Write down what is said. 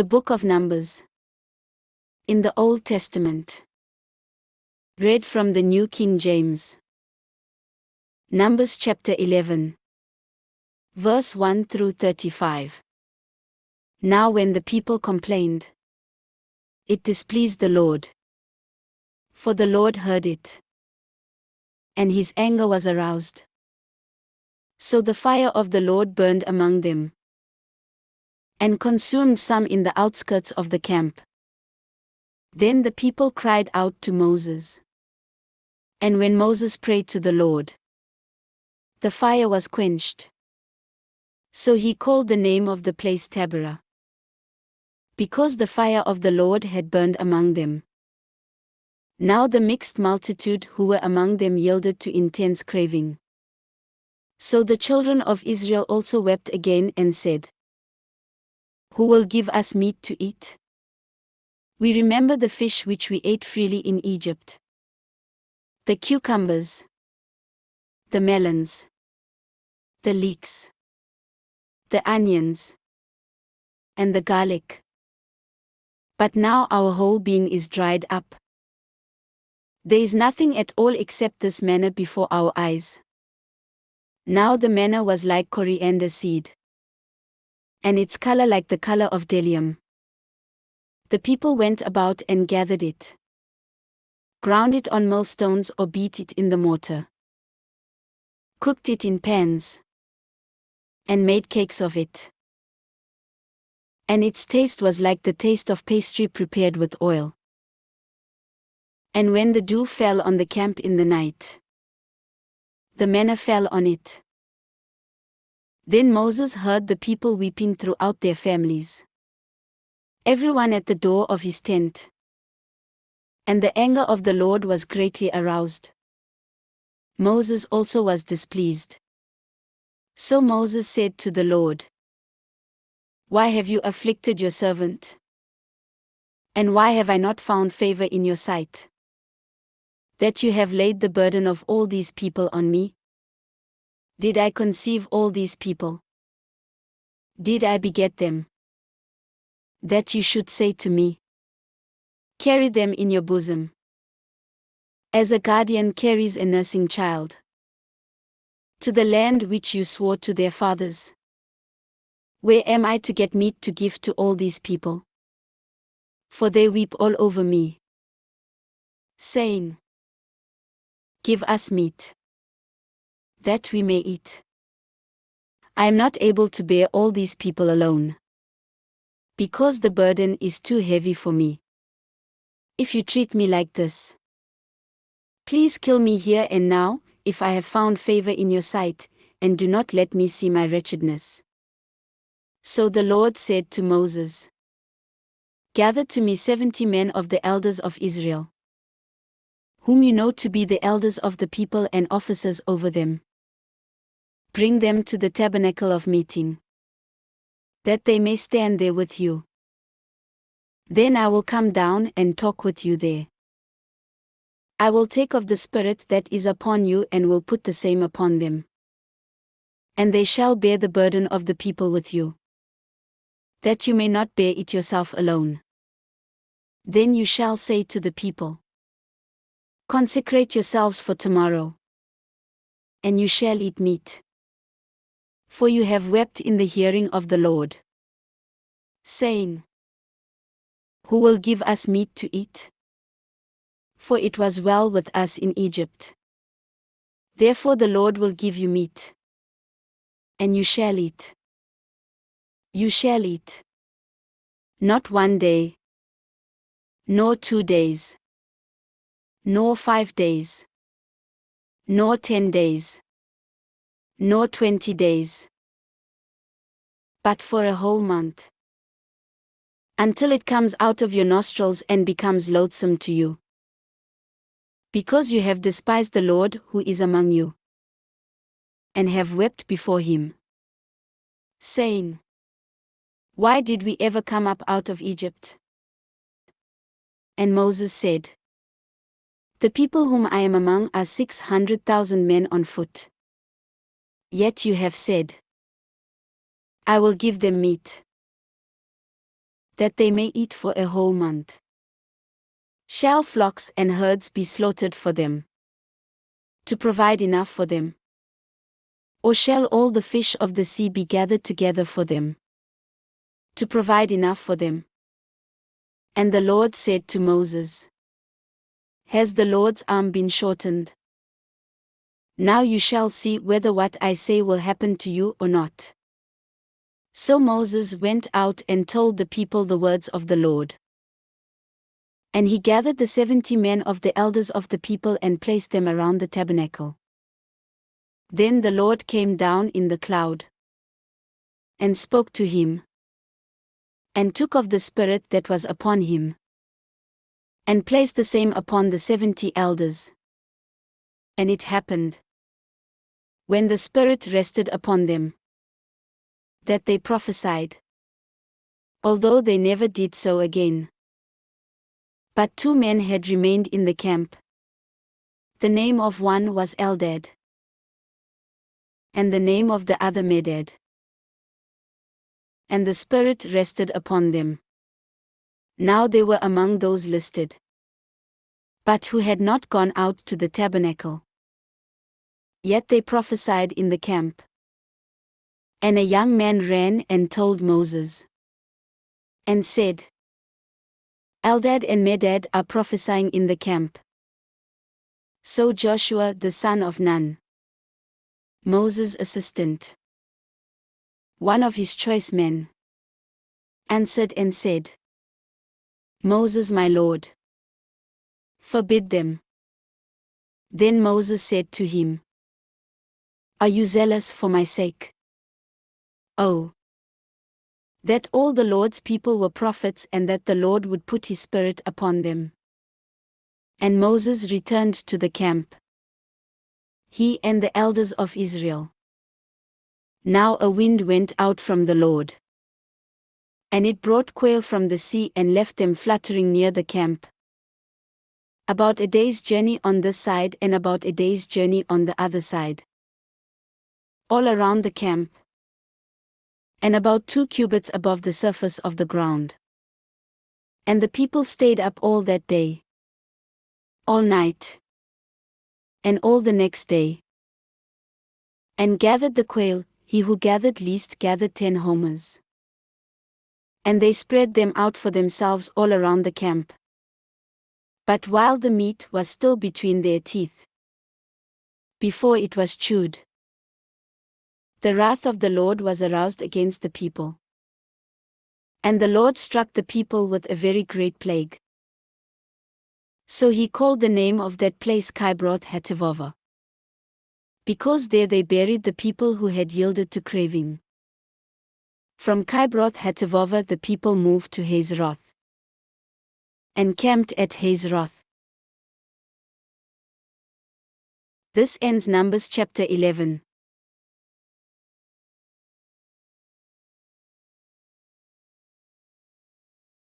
The Book of Numbers. In the Old Testament. Read from the New King James. Numbers chapter 11. Verse 1 through 35. Now when the people complained, it displeased the Lord. For the Lord heard it, and his anger was aroused. So the fire of the Lord burned among them, and consumed some in the outskirts of the camp. Then the people cried out to Moses. And when Moses prayed to the Lord, the fire was quenched. So he called the name of the place Taberah, because the fire of the Lord had burned among them. Now the mixed multitude who were among them yielded to intense craving. So the children of Israel also wept again and said, "Who will give us meat to eat? We remember the fish which we ate freely in Egypt, the cucumbers, the melons, the leeks, the onions, and the garlic. But now our whole being is dried up. There is nothing at all except this manna before our eyes." Now the manna was like coriander seed, and its color like the color of bdellium. The people went about and gathered it, ground it on millstones or beat it in the mortar, cooked it in pans, and made cakes of it. And its taste was like the taste of pastry prepared with oil. And when the dew fell on the camp in the night, the manna fell on it. Then Moses heard the people weeping throughout their families, everyone at the door of his tent. And the anger of the Lord was greatly aroused. Moses also was displeased. So Moses said to the Lord, "Why have you afflicted your servant? And why have I not found favor in your sight, that you have laid the burden of all these people on me? Did I conceive all these people? Did I beget them? That you should say to me, 'Carry them in your bosom,' as a guardian carries a nursing child, to the land which you swore to their fathers. Where am I to get meat to give to all these people? For they weep all over me, saying, 'Give us meat, that we may eat.' I am not able to bear all these people alone, because the burden is too heavy for me. If you treat me like this, please kill me here and now, if I have found favor in your sight, and do not let me see my wretchedness." So the Lord said to Moses, "Gather to me 70 men of the elders of Israel, whom you know to be the elders of the people and officers over them. Bring them to the tabernacle of meeting, that they may stand there with you. Then I will come down and talk with you there. I will take of the Spirit that is upon you and will put the same upon them. And they shall bear the burden of the people with you, that you may not bear it yourself alone. Then you shall say to the people, 'Consecrate yourselves for tomorrow, and you shall eat meat. For you have wept in the hearing of the Lord, saying, Who will give us meat to eat? For it was well with us in Egypt. Therefore the Lord will give you meat, and you shall eat. You shall eat, not 1 day, nor 2 days, nor 5 days, nor 10 days, nor 20 days, but for a whole month, until it comes out of your nostrils and becomes loathsome to you. Because you have despised the Lord who is among you, and have wept before him, saying, Why did we ever come up out of Egypt? And Moses said, The people whom I am among are 600,000 men on foot. Yet you have said, I will give them meat, that they may eat for a whole month? Shall flocks and herds be slaughtered for them, to provide enough for them? Or shall all the fish of the sea be gathered together for them, to provide enough for them? And the Lord said to Moses, Has the Lord's arm been shortened? Now you shall see whether what I say will happen to you or not. So Moses went out and told the people the words of the Lord. And he gathered the 70 men of the elders of the people and placed them around the tabernacle. Then the Lord came down in the cloud, and spoke to him, and took of the Spirit that was upon him, and placed the same upon the 70 elders. And it happened, when the Spirit rested upon them, that they prophesied, although they never did so again. But 2 men had remained in the camp. The name of one was Eldad, and the name of the other Medad. And the Spirit rested upon them. Now they were among those listed, but who had not gone out to the tabernacle. Yet they prophesied in the camp. And a young man ran and told Moses, and said, Eldad and Medad are prophesying in the camp. So Joshua the son of Nun, Moses' assistant, one of his choice men, answered and said, Moses my lord, forbid them. Then Moses said to him, Are you zealous for my sake? Oh, that all the Lord's people were prophets and that the Lord would put his Spirit upon them. And Moses returned to the camp, he and the elders of Israel. Now a wind went out from the Lord, and it brought quail from the sea and left them fluttering near the camp, about a day's journey on this side and about a day's journey on the other side, all around the camp, and about 2 cubits above the surface of the ground. And the people stayed up all that day, all night, and all the next day, and gathered the quail. He who gathered least gathered 10 homers. And they spread them out for themselves all around the camp. But while the meat was still between their teeth, before it was chewed, the wrath of the Lord was aroused against the people. And the Lord struck the people with a very great plague. So he called the name of that place Kibroth Hattaavah, because there they buried the people who had yielded to craving. From Kibroth Hattaavah the people moved to Hazeroth, and camped at Hazeroth. This ends Numbers chapter 11.